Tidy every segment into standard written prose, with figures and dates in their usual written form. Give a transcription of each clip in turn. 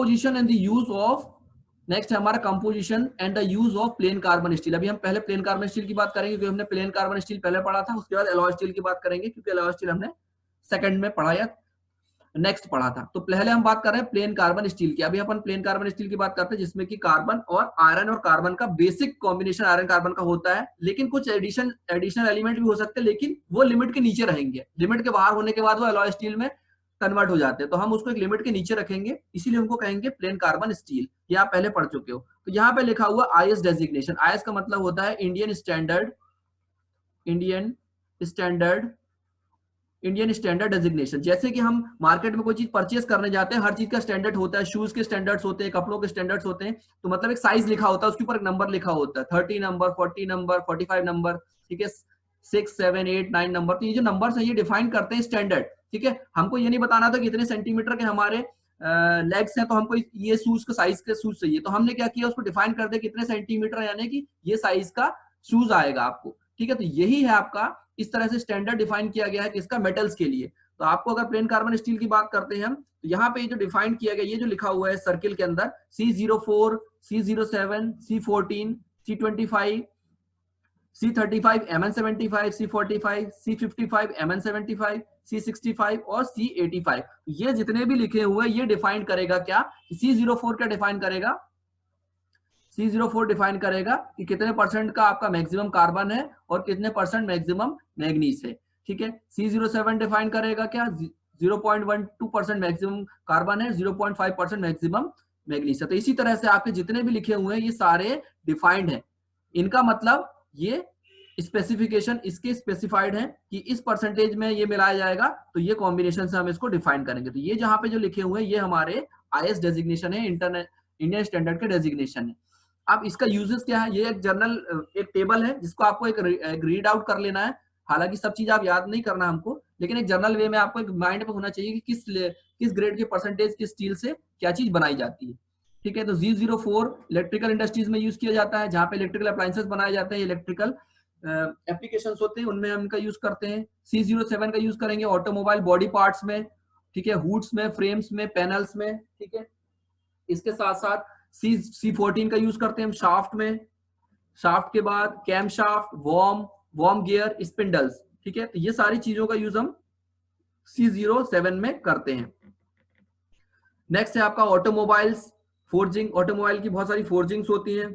Composition and the use of, next है हमारा composition and the use of plane carbon steel. अभी हम पहले प्लेन कार्बन स्टील की बात करेंगे क्योंकि हमने प्लेन कार्बन स्टील पहले पढ़ा था, उसके बाद एलॉय स्टील की बात करेंगे क्योंकि एलॉय स्टील हमने सेकंड में पढ़ा या नेक्स्ट पढ़ा था। तो पहले हम बात कर रहे हैं प्लेन कार्बन स्टील की। अभी अपन प्लेन कार्बन स्टील की बात करते हैं जिसमें कि कार्बन और कार्बन का बेसिक कॉम्बिनेशन आयरन कार्बन का होता है, लेकिन कुछ एडिशनल एलिमेंट भी हो सकते हैं, लेकिन वो लिमिट के नीचे रहेंगे। लिमिट के बाहर होने के बाद वो एलॉय स्टील में कन्वर्ट हो जाते हैं, तो हम उसको एक लिमिट के नीचे रखेंगे, इसीलिए उनको कहेंगे प्लेन कार्बन स्टील। ये आप पहले पढ़ चुके हो। तो यहाँ पे लिखा हुआ आईएस डेजिग्नेशन। आईएस का मतलब होता है इंडियन स्टैंडर्ड डेजिग्नेशन। जैसे कि हम मार्केट में कोई चीज परचेस करने जाते हैं, हर चीज का स्टैंडर्ड होता है, शूज के स्टैंडर्ड्स होते हैं, कपड़ों के स्टैंडर्ड्स होते हैं, तो मतलब एक साइज लिखा होता है, उसके ऊपर एक नंबर लिखा होता है, 30 नंबर, 40 नंबर, 45 नंबर, ठीक है, 6, 7, 8, 9 नंबर। तो ये जो नंबर्स हैं ये डिफाइन करते हैं स्टैंडर्ड, ठीक है। हमको ये नहीं बताना था कि इतने सेंटीमीटर के हमारे लेग्स हैं तो हमको ये शूज का साइज के शूज चाहिए, तो हमने क्या किया, उसको डिफाइन कर दिया कितने सेंटीमीटर, यानी कि ये साइज का शूज आएगा आपको, ठीक है। तो यही है आपका, इस तरह से स्टैंडर्ड डिफाइन किया गया है किसका, मेटल्स के लिए। तो आपको अगर प्लेन कार्बन स्टील की बात करते हैं हम, तो यहाँ पे जो डिफाइन किया गया, ये जो लिखा हुआ है सर्किल के अंदर, C04, C07, C14, C25, C35, Mn75, C45, C55, Mn75, C65 और C85, ये जितने भी लिखे हुए हैं ये डिफाइन करेगा क्या, C04 क्या डिफाइन करेगा, C04 डिफाइन करेगा कि कितने परसेंट का आपका मैक्सिमम कार्बन है और कितने परसेंट मैक्सिमम मैग्नीज है, ठीक है। C07 डिफाइन करेगा क्या, 0.12% मैक्सिमम कार्बन है, 0.5% मैक्सिमम मैग्नीज है। तो इसी तरह से आपके जितने भी लिखे हुए हैं ये सारे डिफाइंड हैं। इनका मतलब ये स्पेसिफिकेशन इसके स्पेसिफाइड है कि इस परसेंटेज में ये मिलाया जाएगा, तो ये कॉम्बिनेशन से हम इसको डिफाइन करेंगे। तो ये जहां पे जो लिखे हुए हैं ये हमारे आईएस डेजिग्नेशन है, इंडियन स्टैंडर्ड के डेजिग्नेशन है। अब इसका यूजेस क्या है, ये एक जर्नल, एक टेबल है जिसको आपको एक रीड आउट कर लेना है। हालांकि सब चीज आप याद नहीं करना हमको, लेकिन एक जर्नल वे में आपको एक माइंड में होना चाहिए कि किस ग्रेड के परसेंटेज की स्टील से क्या चीज बनाई जाती है, ठीक है। तो G04 इलेक्ट्रिकल इंडस्ट्रीज में यूज किया जाता है, जहां पे इलेक्ट्रिकल अप्लायंसेस बनाए जाते हैं, इलेक्ट्रिकल एप्लीकेशंस होते हैं, उनमें हम इनका यूज करते हैं। C07 का यूज करेंगे ऑटोमोबाइल बॉडी पार्ट्स में, ठीक है, हुड्स में, फ्रेम्स में, पैनल्स में, ठीक है। इसके साथ साथ C14 का यूज करते हैं हम शाफ्ट में, शाफ्ट के बाद cam shaft, worm gear, spindles, ठीक है। तो ये सारी चीजों का यूज हम C07 में करते हैं। नेक्स्ट है आपका ऑटोमोबाइल्स, फोर्जिंग। ऑटोमोबाइल की बहुत सारी फोर्जिंग्स होती हैं,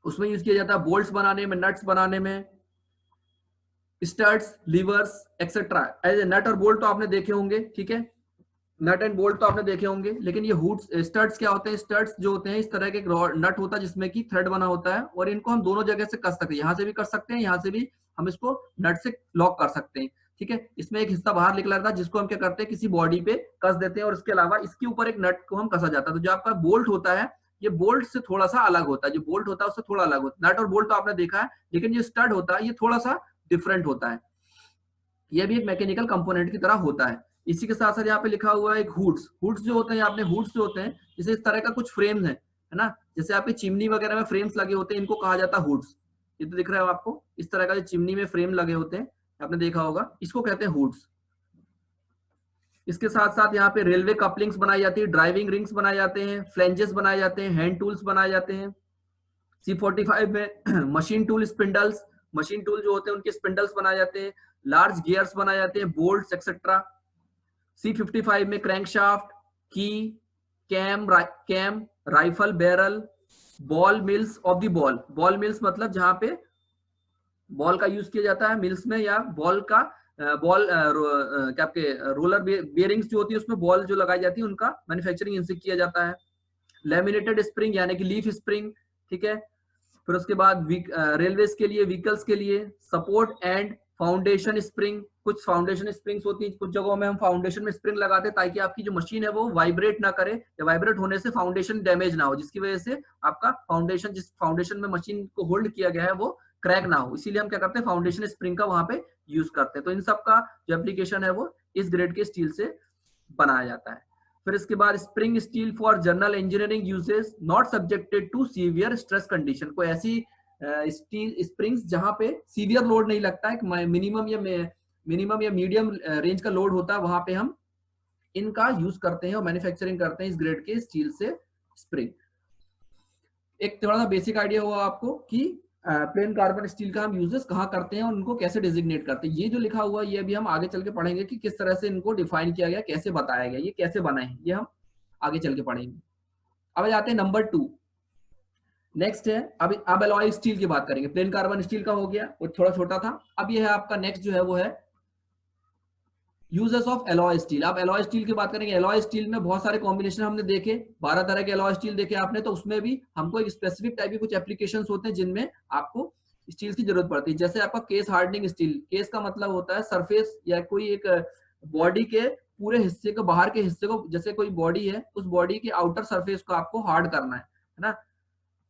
उसमें यूज किया जाता है बोल्ट्स बनाने में, नट्स बनाने में, studs, levers etcetera. As a nut और बोल्ट तो आपने देखे होंगे, ठीक है, नट एंड बोल्ट तो आपने देखे होंगे, लेकिन ये हुड्स, स्टड्स क्या होते हैं, स्टड्स जो होते हैं इस तरह के नट होता है जिसमें कि थ्रेड बना होता है, और इनको हम दोनों जगह से कस सकते हैं, यहाँ से भी कर सकते हैं, यहाँ से भी हम इसको नट से लॉक कर सकते हैं, ठीक है। इसमें एक हिस्सा बाहर निकला था जिसको हम क्या करते हैं, किसी बॉडी पे कस देते हैं, और इसके अलावा इसके ऊपर एक नट को हम कसा जाता है। तो जो आपका बोल्ट होता है ये बोल्ट से थोड़ा सा अलग होता है, जो बोल्ट होता है उससे थोड़ा अलग होता है। नट और बोल्ट तो आपने देखा है, लेकिन जो स्टड होता है ये थोड़ा सा डिफरेंट होता है, ये भी एक मैकेनिकल कंपोनेंट की तरह होता है। इसी के साथ साथ यहाँ पे लिखा हुआ है एक हुड्स जो होते हैं, आपने हुड्स जो होते हैं जैसे इस तरह का कुछ फ्रेम्स है ना, जैसे आपके चिमनी वगैरह में फ्रेम्स लगे होते हैं, इनको कहा जाता है हुड्स। ये तो दिख रहा है आपको, इस तरह का जो चिमनी में फ्रेम लगे होते हैं, आपने देखा होगा, इसको कहते हैं हुड्स। इसके साथ साथ यहाँ पे रेलवे कपलिंग्स बनाई जाती है, ड्राइविंग रिंग्स बनाए जाते हैं, फ्लेंजेस बनाए जाते हैं, हैंड टूल्स बनाए जाते हैं। C45 में machine tool spindles, machine tool जो होते हैं उनके स्पिंडल्स बनाए जाते हैं, लार्ज गियर्स बनाए जाते हैं, बोल्ट्स एक्सेट्रा। C55 में crankshaft, key, cam, rifle barrel, ball mills of the ball mills मतलब जहां पे बॉल का यूज किया जाता है मिल्स में, या बॉल का क्या आपके रोलर बेयरिंग्स जो होती है उसमें बॉल जो लगाई जाती है उनका मैन्युफैक्चरिंग इनसे किया जाता है। लेमिनेटेड स्प्रिंग यानी कि लीफ स्प्रिंग, ठीक है। फिर उसके बाद रेलवेज के लिए, व्हीकल्स के लिए सपोर्ट एंड फाउंडेशन स्प्रिंग, कुछ फाउंडेशन स्प्रिंग्स होती है, कुछ जगहों में हम फाउंडेशन में स्प्रिंग लगाते हैं ताकि आपकी जो मशीन है वो वाइब्रेट ना करे, या वाइब्रेट होने से फाउंडेशन डैमेज ना हो, जिसकी वजह से आपका फाउंडेशन, जिस फाउंडेशन में मशीन को होल्ड किया गया है वो क्रैक ना हो, इसीलिए हम क्या करते हैं, फाउंडेशन स्प्रिंग का वहां पे यूज करते हैं। तो इन सब का जो एप्लीकेशन है वो इस ग्रेड के स्टील से बनाया जाता है। फिर इसके बाद spring steel for general engineering uses not subjected to severe stress condition, कोई ऐसी स्टील स्प्रिंग्स जहां पे सीवियर लोड नहीं लगता है, मिनिमम या मीडियम रेंज का लोड होता है, वहां पे हम इनका यूज करते हैं और मैन्युफैक्चरिंग करते हैं इस ग्रेड के स्टील से स्प्रिंग। एक थोड़ा सा बेसिक आइडिया हुआ आपको कि प्लेन कार्बन स्टील का हम यूजेस कहाँ करते हैं और उनको कैसे डिजिग्नेट करते हैं। ये जो लिखा हुआ है ये अभी हम आगे चल के पढ़ेंगे कि किस तरह से इनको डिफाइन किया गया, कैसे बताया गया, ये कैसे बना है, ये हम आगे चल के पढ़ेंगे। अब जाते हैं नंबर 2। नेक्स्ट है अब एलॉय स्टील की बात करेंगे। प्लेन कार्बन स्टील का हो गया, वो थोड़ा छोटा था। अब ये है आपका नेक्स्ट जो है वो है यूजेस ऑफ एलॉय स्टील। अब एलॉय स्टील की बात करेंगे। एलॉय स्टील में बहुत सारे कॉम्बिनेशन हमने देखे, 12 तरह के एलॉय स्टील देखे आपने, तो उसमें भी हमको एक स्पेसिफिक टाइप के कुछ एप्लीकेशंस होते हैं जिनमें आपको स्टील की जरूरत पड़ती है। जैसे आपका केस हार्डनिंग स्टील। केस का मतलब होता है सरफेस या कोई एक बॉडी के पूरे हिस्से को, बाहर के हिस्से को, जैसे कोई बॉडी है उस बॉडी के आउटर सरफेस को आपको हार्ड करना है ना।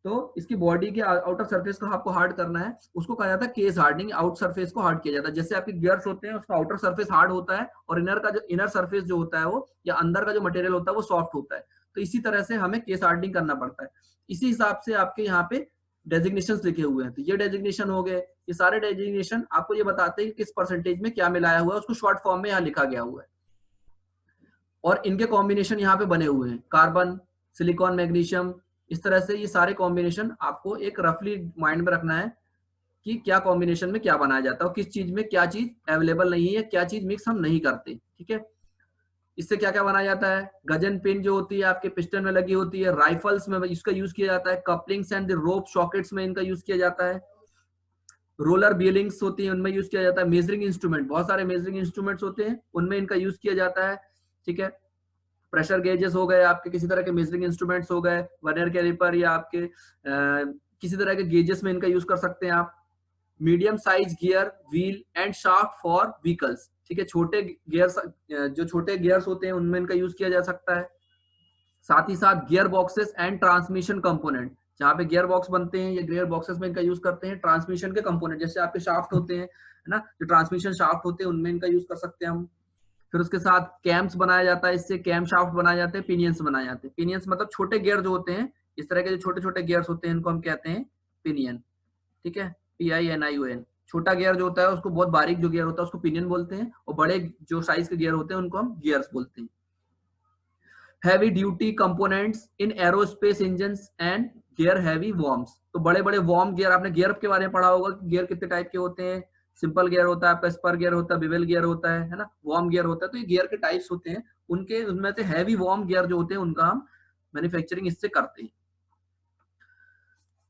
तो इसकी बॉडी के आउटर सरफेस को आपको हार्ड करना है, उसको कहा जाता है केस हार्डनिंग। आउट सरफेस को हार्ड किया जाता है। जैसे आपके गियर्स होते हैं उसका आउटर सरफेस हार्ड होता है और इनर सरफेस जो होता है वो, या अंदर का जो मटेरियल होता है वो सॉफ्ट होता है। तो इसी तरह से हमें केस हार्डनिंग करना पड़ता है। इसी हिसाब से आपके यहाँ पे डेजिग्नेशंस लिखे हुए हैं। तो ये डेजिग्नेशन हो गए। ये सारे डेजिग्नेशन आपको ये बताते हैं कि किस परसेंटेज में क्या मिलाया हुआ है, उसको शॉर्ट फॉर्म में यहाँ लिखा गया हुआ है। और इनके कॉम्बिनेशन यहाँ पे बने हुए हैं, कार्बन, सिलिकॉन, मैग्नीशियम, इस तरह से ये सारे कॉम्बिनेशन आपको एक रफली माइंड में रखना है कि क्या कॉम्बिनेशन में क्या बनाया जाता है और किस चीज में क्या चीज अवेलेबल नहीं है, क्या चीज मिक्स हम नहीं करते। ठीक है, इससे क्या क्या बनाया जाता है। गजन पिन जो होती है आपके पिस्टन में लगी होती है, राइफल्स में इसका यूज किया जाता है, couplings and the rope sockets में इनका यूज किया जाता है, रोलर बीलिंग्स होती है उनमें यूज किया जाता है, मेजरिंग इंस्ट्रूमेंट, बहुत सारे मेजरिंग इंस्ट्रूमेंट्स होते हैं उनमें इनका यूज किया जाता है। ठीक है, प्रेशर गेजेस हो गए, आपके किसी तरह के मेजरिंग इंस्ट्रूमेंट्स हो गए, वर्नियर कैलिपर या आपके किसी तरह के गेजेस में इनका यूज कर सकते हैं आप। Medium size gear, wheel and shaft for vehicles. ठीक है, छोटे गियर्स, जो छोटे गियर्स होते हैं उनमें इनका यूज किया जा सकता है। साथ ही साथ gear boxes and transmission component, जहाँ पे गियर बॉक्स बनते हैं या गियर बॉक्सेस में इनका यूज करते हैं। ट्रांसमिशन के कंपोनेंट जैसे आपके शाफ्ट होते हैं, है ना, जो ट्रांसमिशन शाफ्ट होते हैं उनमें इनका यूज कर सकते हैं हम। फिर उसके साथ कैम्स बनाया जाता है, इससे कैम शाफ्ट बनाए जाते हैं, पिनियंस बनाए जाते हैं। पिनियंस मतलब छोटे गियर जो होते हैं, इस तरह के जो छोटे छोटे गियर्स होते हैं इनको हम कहते हैं पिनियन। ठीक है, PINION। छोटा गियर जो होता है उसको, बहुत बारीक जो गियर होता है उसको पिनियन बोलते हैं, और बड़े जो साइज के गियर होते हैं उनको हम गियर्स बोलते हैं। Heavy duty components in aerospace engines and gear heavy worms. तो बड़े बड़े वॉर्म गियर, आपने गियर के बारे में पढ़ा होगा, गियर कितने टाइप के होते हैं। सिंपल गियर होता है, आपका स्पर गियर होता है, बिवेल गियर होता है ना, वॉर्म गियर होता है। तो ये गियर के टाइप्स होते हैं, उनके उनमें से हैवी वॉर्म गियर जो होते हैं उनका हम मैन्युफैक्चरिंग इससे करते हैं।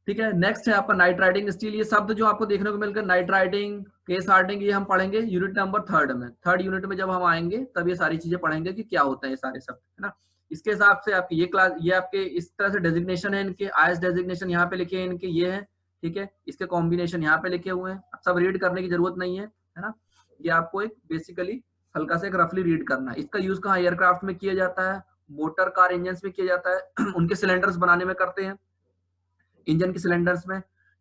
ठीक है, नेक्स्ट है आपका नाइट राइडिंग स्टील। ये शब्द जो आपको देखने को मिलकर, नाइट राइडिंग, केस हार्डनिंग, ये हम पढ़ेंगे यूनिट नंबर 3 में। 3rd यूनिट में जब हम आएंगे तब ये सारी चीजें पढ़ेंगे कि क्या होता है ये सारे शब्द, है ना। इसके हिसाब से आपकी ये क्लास, ये आपके इस तरह से डेजिग्नेशन है इनके। IS डेजिग्नेशन यहाँ पे लिखे हैं इनके, ये है। ठीक है, इसके कॉम्बिनेशन यहाँ पे लिखे हुए हैं, सब रीड करने की जरूरत नहीं है ना। ये आपको एक बेसिकली हल्का से एक रफली रीड करना है। इसका यूज कहाँ एयरक्राफ्ट में किया जाता है, मोटर कार इंजन में किया जाता है उनके सिलेंडर्स बनाने में करते हैं, इंजन के सिलेंडर्स में,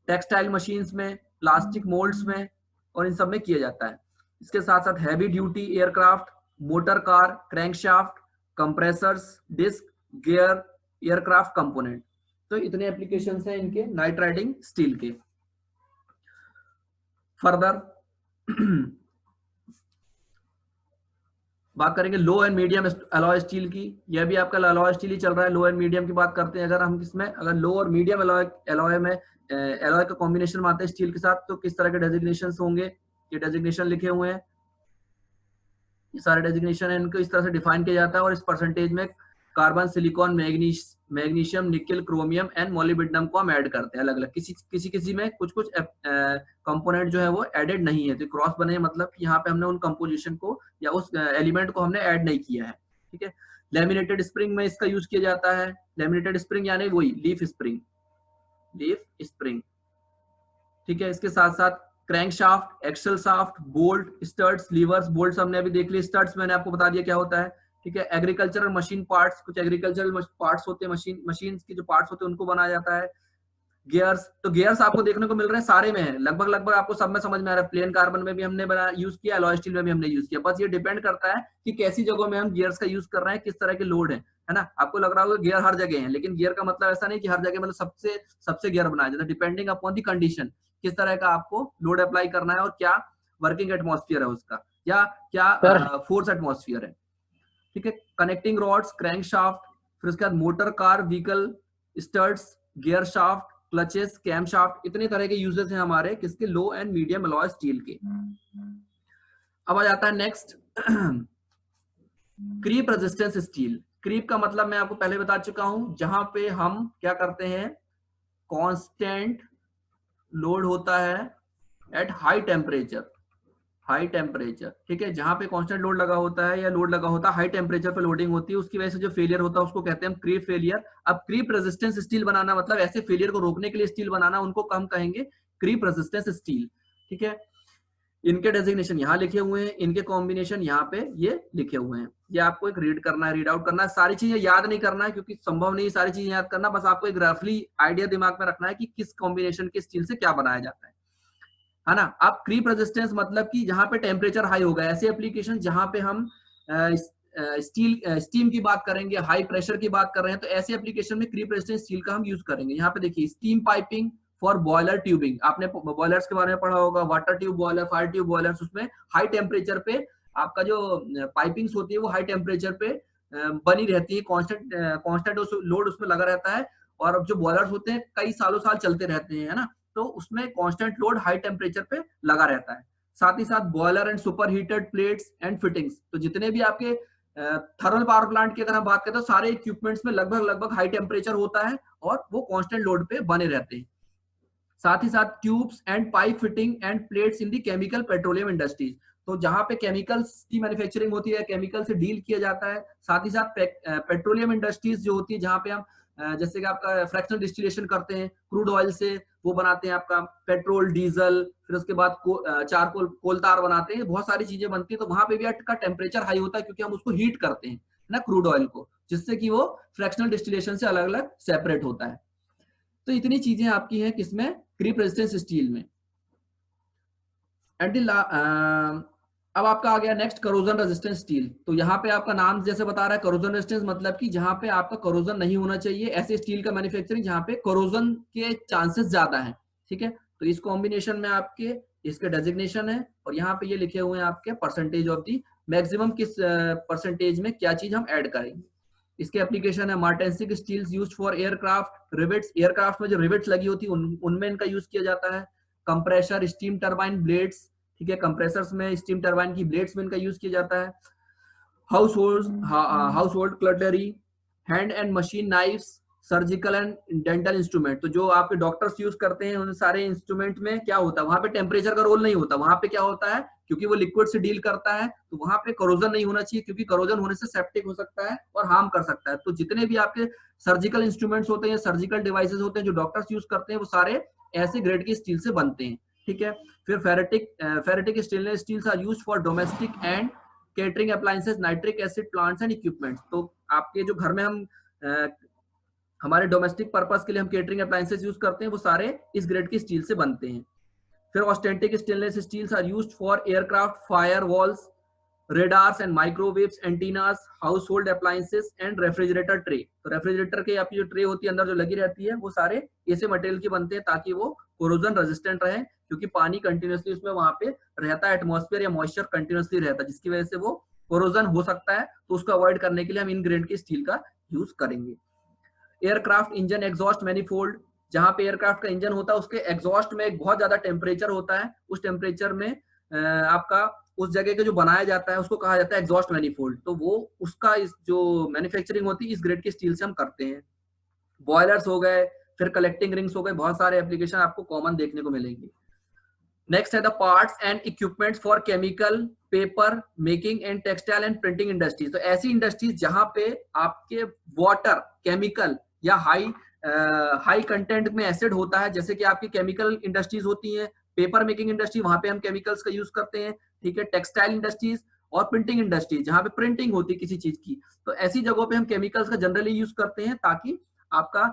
टेक्सटाइल मशीन्स में, प्लास्टिक मोल्ड्स में, और इन सब में किया जाता है। इसके साथ साथ heavy duty aircraft, motor car, crankshaft, compressors, disc, gear, aircraft component. तो इतने एप्लीकेशंस हैं इनके नाइट राइडिंग स्टील के। फर्दर बात करेंगे low and medium alloy steel की। यह भी आपका अलॉय स्टील ही चल रहा है, लो एंड मीडियम की बात करते हैं। अगर हम इसमें, अगर लो और मीडियम अलॉय में अलॉय का कॉम्बिनेशन में आते हैं स्टील के साथ, तो किस तरह के डेजिग्नेशंस होंगे, ये डेजिग्नेशन लिखे हुए हैं। ये सारे डेजिग्नेशन है, इनको इस तरह से डिफाइन किया जाता है। और इस परसेंटेज में carbon, silicon, magnesium, nickel, chromium and molybdenum को हम ऐड करते हैं अलग अलग। किसी में कुछ कुछ कंपोनेंट जो है वो एडेड नहीं है। तो क्रॉस बने मतलब कि यहाँ पे हमने उन कंपोजिशन को या उस एलिमेंट को हमने ऐड नहीं किया है। ठीक है, लेमिनेटेड स्प्रिंग में इसका यूज किया जाता है। लेमिनेटेड स्प्रिंग यानी वही लीफ स्प्रिंग, लीफ स्प्रिंग। ठीक है, इसके साथ साथ crank shaft, axle shaft, bolt, studs, levers. Bolt हमने अभी देख लिया, स्टड्स मैंने आपको बता दिया क्या होता है। ठीक है, एग्रीकल्चरल मशीन पार्ट्स, कुछ एग्रीकल्चरल पार्ट्स होते हैं, मशीन के जो पार्ट्स होते हैं उनको बनाया जाता है। गियर्स, तो गियर्स आपको देखने को मिल रहे हैं सारे में है, लगभग लगभग आपको सब में समझ में आ रहा है। प्लेन कार्बन में भी हमने यूज किया, अलॉय स्टील में भी हमने यूज किया। बस ये डिपेंड करता है कि कैसी जगहों में हम गियर्स का यूज कर रहे हैं, किस तरह के लोड है ना। आपको लग रहा होगा गियर हर जगह है, लेकिन गियर का मतलब ऐसा नहीं कि हर जगह मतलब सबसे गियर बनाया जाता है। डिपेंडिंग अपॉन दी कंडीशन, किस तरह का आपको लोड अप्लाई करना है और क्या वर्किंग एटमॉस्फेयर है उसका, या क्या फोर्स एटमॉस्फेयर है। ठीक है। कनेक्टिंग रॉड्स, क्रैंक शाफ्ट, फिर उसके बाद motor car vehicle, studs, gear shaft, clutches, cam shaft, इतने तरह के यूजेस हैं हमारे किसके, low and medium alloy steel के। अब आ जाता है next creep resistance steel. Creep का मतलब मैं आपको पहले बता चुका हूं, जहां पे हम क्या करते हैं, कांस्टेंट लोड होता है at high temperature, high temperature, ठीक है। जहां पे कांस्टेंट लोड लगा होता है या लोड लगा होता है, हाई टेम्परेचर पे लोडिंग होती है, उसकी वजह से जो फेलियर होता है उसको कहते हैं हम क्रीप फेलियर। अब क्रीप रेजिस्टेंस स्टील बनाना मतलब ऐसे फेलियर को रोकने के लिए स्टील बनाना, उनको हम कहेंगे क्रीप रेजिस्टेंस स्टील, ठीक है। इनके डेजिग्नेशन यहाँ लिखे हुए हैं, इनके कॉम्बिनेशन यहाँ पे ये लिखे हुए हैं। ये आपको एक रीड करना है, रीड आउट करना है, सारी चीजें याद नहीं करना है क्योंकि संभव नहीं सारी चीजें याद करना, बस आपको एक रफली आइडिया दिमाग में रखना है कि किस कॉम्बिनेशन के स्टील से क्या बनाया जाता है ना। आप क्रीप रेजिस्टेंस मतलब कि जहां पे टेम्परेचर हाई होगा, ऐसे एप्लीकेशन जहां पे हम स्टीम की बात करेंगे, हाई प्रेशर की बात कर रहे हैं, तो ऐसे एप्लीकेशन में क्रीप रेजिस्टेंस स्टील का हम यूज करेंगे। यहाँ पे देखिए steam piping for boiler tubing, आपने बॉयलर्स के बारे में पढ़ा होगा, water tube boiler, fire tube boilers, उसमें हाई टेम्परेचर पे आपका जो पाइपिंग्स होती है वो हाई टेम्परेचर पे बनी रहती है, कांस्टेंट लोड उसमें लगा रहता है, और जो बॉयलर्स होते हैं कई सालों साल चलते रहते हैं, है ना, तो उसमें कांस्टेंट लोड हाई टेम्परेचर पे लगा रहता है। साथ ही साथ boiler and super heated plates and fittings, तो जितने भी आपके थर्मल पावर प्लांट की अगर हम बात करें तो सारे इक्विपमेंट्स में लगभग हाई टेम्परेचर होता है और वो कांस्टेंट लोड पे बने रहते हैं। साथ ही साथ tubes and pipe fitting and plates in the chemical petroleum industries, तो जहां पे केमिकल्स की मैन्युफैक्चरिंग होती है, केमिकल से डील किया जाता है। साथ ही साथ पेट्रोलियम इंडस्ट्रीज जो होती है जहां पे हम जैसे कि आपका फ्रैक्शनल डिस्टिलेशन करते हैं क्रूड ऑयल से, वो बनाते हैं आपका पेट्रोल, डीजल, फिर उसके बाद चारकोल, कोलतार बनाते हैं, बहुत सारी चीजें बनती है, तो वहां पे भी आपका टेम्परेचर हाई होता है क्योंकि हम उसको हीट करते हैं ना क्रूड ऑयल को, जिससे कि वो फ्रैक्शनल डिस्टिलेशन से अलग अलग सेपरेट होता है। तो इतनी चीजें आपकी हैं किसमें, क्रीप रेजिस्टेंस स्टील में। एंड अब आपका आ गया नेक्स्ट करोजन रेजिस्टेंस स्टील। तो यहाँ पे आपका नाम जैसे बता रहा है करोजन रेजिस्टेंस, मतलब कि जहां पे आपका करोजन नहीं होना चाहिए, ऐसे स्टील का मैन्युफैक्चरिंग जहां पे करोजन के चांसेस ज्यादा है, ठीक है। तो इस कॉम्बिनेशन में आपके इसके डेजिग्नेशन है, और यहाँ पे ये लिखे हुए हैं आपके परसेंटेज ऑफ दी, मैक्सिमम किस परसेंटेज में क्या चीज हम ऐड करेंगे। इसके एप्लीकेशन है martensitic steels used for aircraft rivets, aircraft में जो रिवेट्स लगी होती है उनमें इनका यूज किया जाता है। कंप्रेसर स्टीम टरबाइन ब्लेड्स, ठीक है, कंप्रेसर्स में स्टीम टरबाइन की ब्लेड्स में इनका यूज किया जाता है। Household cutlery, hand and machine knifes, surgical and dental instrument, तो जो आपके डॉक्टर्स यूज करते हैं उन सारे इंस्ट्रूमेंट में क्या होता है, वहां पे टेम्परेचर का रोल नहीं होता, वहां पे क्या होता है क्योंकि वो लिक्विड से डील करता है, तो वहां पे करोजन नहीं होना चाहिए, क्योंकि करोजन होने से सेप्टिक हो सकता है और हार्म कर सकता है। तो जितने भी आपके सर्जिकल इंस्ट्रूमेंट्स होते हैं, सर्जिकल डिवाइसेस होते हैं जो डॉक्टर्स यूज करते हैं, वो सारे ऐसे ग्रेड की स्टील से बनते हैं, ठीक है। फिर ferritic stainless steels are used for domestic and catering appliances, nitric acid plants and equipments, तो आपके जो घर में हम हमारे डोमेस्टिक पर्पस के लिए हम केटरिंग अप्लायंसेस यूज करते हैं, वो सारे इस ग्रेड की स्टील से बनते हैं। फिर austenitic stainless steels are used for aircraft fire walls, radars and microwaves, antennas, household appliances and refrigerator tray, तो रेफ्रिजरेटर के आपकी जो ट्रे होती है अंदर जो लगी रहती है वो सारे ऐसे मटेरियल की बनते हैं ताकि वो कोरोजन रेजिस्टेंट रहे, क्योंकि पानी कंटिन्यूसली उसमें वहां पे रहता है, एटमॉस्फेयर या मॉइस्चर कंटिन्यूसली रहता है, जिसकी वजह से वो कोरोजन हो सकता है, तो उसको अवॉइड करने के लिए हम इन ग्रेड की स्टील का यूज करेंगे। एयरक्राफ्ट इंजन एग्जॉस्ट मैनिफोल्ड, जहां पे एयरक्राफ्ट का इंजन होता है उसके एग्जॉस्ट में एक बहुत ज्यादा टेम्परेचर होता है, उस टेम्परेचर में आपका उस जगह के जो बनाया जाता है उसको कहा जाता है एग्जॉस्ट मैनिफोल्ड, तो वो उसका इस जो मैन्युफैक्चरिंग होती है इस ग्रेड की स्टील से हम करते हैं। बॉयलर्स हो गए, फिर कलेक्टिंग रिंग्स हो गए, बहुत सारे एप्लीकेशन आपको कॉमन देखने को मिलेंगे। नेक्स्ट है the parts and equipments for chemical, paper making and textile and printing industries, तो ऐसी इंडस्ट्रीज जहां पे आपके वाटर, केमिकल या हाई कंटेंट में एसिड होता है, जैसे कि आपकी केमिकल इंडस्ट्रीज होती हैं, पेपर मेकिंग इंडस्ट्री वहां पे हम केमिकल्स का यूज करते हैं, ठीक है, टेक्सटाइल इंडस्ट्रीज और प्रिंटिंग इंडस्ट्रीज जहां पे प्रिंटिंग होती है किसी चीज की, तो ऐसी जगहों पे हम केमिकल्स का जनरली यूज करते हैं ताकि आपका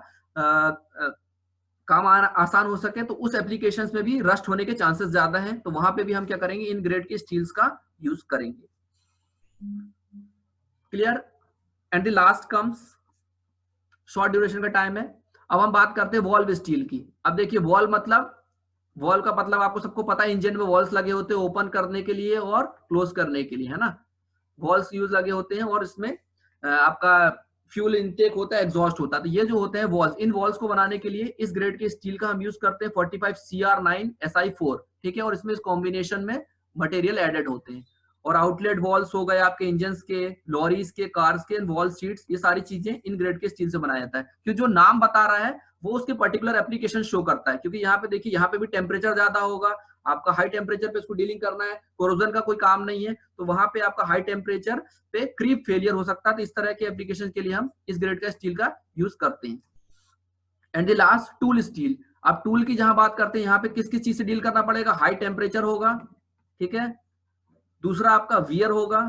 काम आसान हो सके, तो उस एप्लीकेशंस में भी रस्ट होने के चांसेस ज्यादा हैं, तो वहां पे भी हम क्या करेंगे, इन ग्रेड की स्टील्स का यूज करेंगे। Clear. And the last comes, short duration का टाइम है। अब हम बात करते हैं वॉल्व स्टील की। अब देखिए वॉल्व का मतलब आपको सबको पता है, इंजन में वॉल्व्स लगे होते हैं ओपन करने के लिए और क्लोज करने के लिए, है ना। वॉल्स यूज लगे होते हैं और इसमें आपका फ्यूल इनटेक होता है, एग्जॉस्ट होता है। तो ये जो होते हैं वॉल्स, इन वॉल्स को बनाने के लिए इस ग्रेड के स्टील का हम यूज करते हैं 45 CR9 SI4, ठीक है। और इसमें इस कॉम्बिनेशन में मटेरियल एडेड होते हैं। और आउटलेट वॉल्स हो गए आपके इंजन्स के, लॉरीज के, कार्स के, वॉल सीट्स, ये सारी चीजें इन ग्रेड के स्टील से बनाया जाता है। क्योंकि जो नाम बता रहा है वो उसके पर्टिकुलर एप्लीकेशन शो करता है। क्योंकि यहाँ पे देखिए, यहाँ पे भी टेम्परेचर ज्यादा होगा, आपका हाई टेम्परेचर पे इसको डीलिंग करना है, कोरोजन का कोई काम नहीं है, तो वहां पे आपका हाई टेम्परेचर पे क्रीप फेलियर हो सकता है। तो इस तरह के एप्लीकेशन के लिए हम इस ग्रेड का स्टील का यूज करते हैं। And the last, tool steel. अब टूल की जहां बात करते हैं, यहाँ पे किस किस चीज से डील करना पड़ेगा? हाई टेम्परेचर होगा, ठीक है। दूसरा आपका वियर होगा।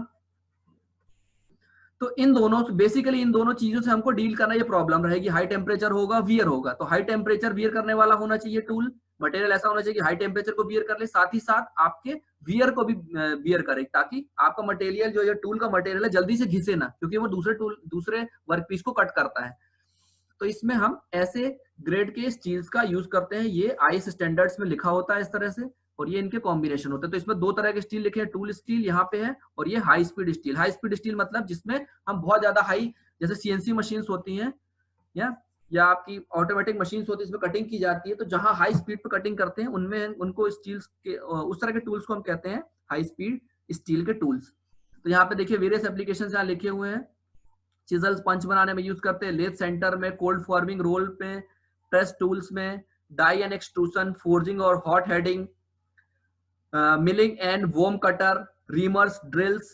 तो इन दोनों, बेसिकली इन दोनों चीजों से हमको डील करना, ये प्रॉब्लम रहेगी। हाई टेम्परेचर होगा, वियर होगा। तो हाई टेम्परेचर वियर करने वाला होना चाहिए टूल, मटेरियल ऐसा होना चाहिए कि हाई टेम्परेचर को बियर कर ले, साथ ही साथ आपके वियर को भी बियर करे, ताकि आपका मटेरियल जो ये टूल का मटेरियल है जल्दी से घिसे ना, क्योंकि वो दूसरे वर्कपीस को कट करता है। तो इसमें हम ऐसे ग्रेड के स्टील्स का यूज करते हैं। ये आईएस स्टैंडर्ड्स में लिखा होता है इस तरह से, और ये इनके कॉम्बिनेशन होते हैं। तो इसमें दो तरह के स्टील लिखे हैं, टूल स्टील यहाँ पे है, और ये high speed steel. High speed steel मतलब जिसमें हम बहुत ज्यादा हाई, जैसे सीएनसी मशीन्स होती हैं या आपकी ऑटोमेटिक मशीन्स होती है, इसमें कटिंग की जाती है। तो जहां हाई स्पीड पे कटिंग करते हैं उनमें उनको स्टील्स के, उस तरह के टूल्स को हम कहते हैं हाई स्पीड स्टील के टूल्स। तो यहाँ पे देखिए वेरियस एप्लीकेशन यहाँ लिखे हुए हैं। चिजल्स पंच बनाने में यूज करते हैं, लेथ सेंटर में, कोल्ड फॉर्मिंग रोल पे, प्रेस टूल्स में, डाई एंड एक्सट्रूशन, फोर्जिंग और hot heading, milling and worm cutter, reamers, drills,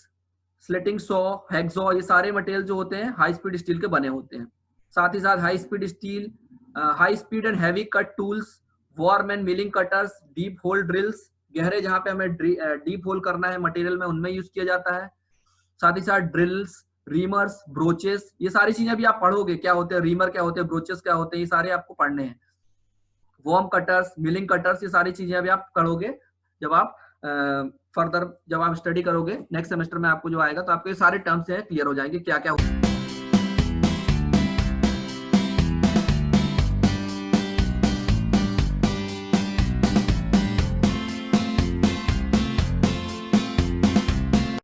slitting saw, hacksaw, ये सारे मटेरियल जो होते हैं हाई स्पीड स्टील के बने होते हैं। साथ ही साथ high speed steel, high speed and heavy cut tools, worm and milling cutters, deep hole drills, गहरे जहां पे हमें डीप होल करना है मटेरियल में, उनमें यूज किया जाता है। साथ ही साथ ड्रिल्स, रीमर्स, ब्रोचेस, ये सारी चीजें भी आप पढ़ोगे, क्या होते हैं रीमर, क्या होते हैं ब्रोचेस, क्या होते हैं, ये सारे आपको पढ़ने हैं। वॉर्म कटर्स, मिलिंग कटर्स, ये सारी चीजें अभी आप पढ़ोगे जब आप फर्दर जब आप स्टडी करोगे नेक्स्ट सेमेस्टर में, आपको जो आएगा तो आपको ये सारे टर्म्स क्लियर हो जाएंगे क्या क्या